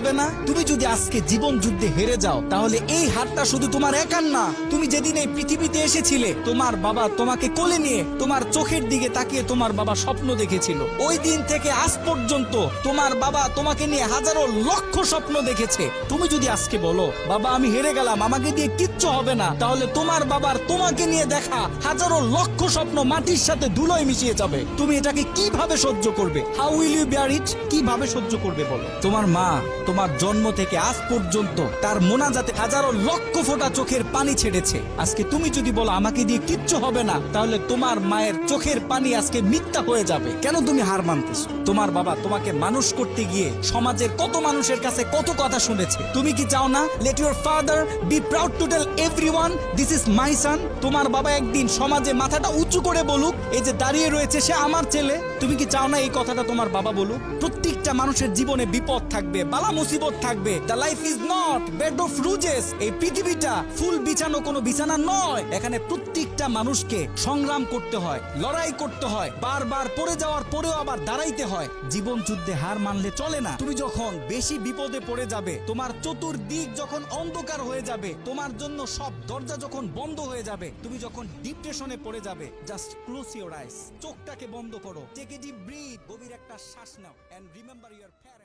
হবে না? তুমি যদি আজকে জীবন যুদ্ধে হেরে যাও তাহলে এই হারটা শুধু তোমার একার না। তুমি যেদিন এই পৃথিবীতে এসেছিলে তোমার বাবা তোমাকে কোলে নিয়ে তোমার চোখের দিকে তাকিয়ে তোমার বাবা স্বপ্ন দেখেছিল। ওই দিন থেকে আজ পর্যন্ত তোমার বাবা তোমাকে নিয়ে হাজারো লক্ষ স্বপ্ন দেখেছে। তুমি যদি আজকে বলো বাবা আমি হেরে গেলাম, আমাকে দিয়ে কিচ্ছু হবে না, তাহলে তোমার বাবার তোমাকে নিয়ে দেখা হাজারো লক্ষ স্বপ্ন মাটির সাথে ধুলোয় মিশিয়ে যাবে। তুমি এটাকে কিভাবে সহ্য করবে? হাউ উইল ইউ বিয়ার ইট? কিভাবে সহ্য করবে বলো? তোমার মা তোমার জন্ম থেকে আজ পর্যন্ত তার মোনাজাতে হাজারো লক্ষ ফোঁটা চোখের পানি ছেড়েছে। আজকে তুমি যদি বলো আমাকে দিয়ে কিচ্ছু হবে না, তাহলে তোমার মায়ের চোখের পানি আজকে মিথ্যা হয়ে যাবে। কেন তুমি হার মানতেছো? তোমার বাবা তোমাকে মানুষ করতে গিয়ে সমাজের কত মানুষের কাছে কত কথা শুনেছে। তুমি কি চাও না let your father be proud to tell everyone this is my son? তোমার বাবা একদিন সমাজে মাথাটা উঁচু করে বলুক এই যে দাঁড়িয়ে রয়েছে সে আমার ছেলে। তুমি কি চাও না এই কথাটা তোমার বাবা বলুক? প্রত্যেকটা মানুষের জীবনে বিপদ থাকবে, বালা মুসিবত থাকবে। The life is not bed of roses. এই পৃথিবীটা ফুল বিছানো কোনো বিছানা নয়। এখানে প্রত্যেকটা মানুষকে সংগ্রাম করতে হয়, লড়াই করতে হয়, বারবার পড়ে যাওয়ার পরেও আবার দাঁড়াইতে হয়। জীবন যুদ্ধে হার মানলে চলে না। তুমি যখন বেশি বিপদে পড়ে যাবে, তোমার চতুর্দিক যখন অন্ধকার হয়ে যাবে, তোমার জন্য সব দরজা যখন বন্ধ হয়ে যাবে, তুমি যখন ডিপ্রেশনে পড়ে যাবে, জাস্ট ক্লোজ ইওর আইস, চোখটাকে বন্ধ করো, টেক এ ডিপ ব্রিথ, গভীর একটা শ্বাস নাও, এন্ড রিমেম্বার ইওর প্যারেন্টস।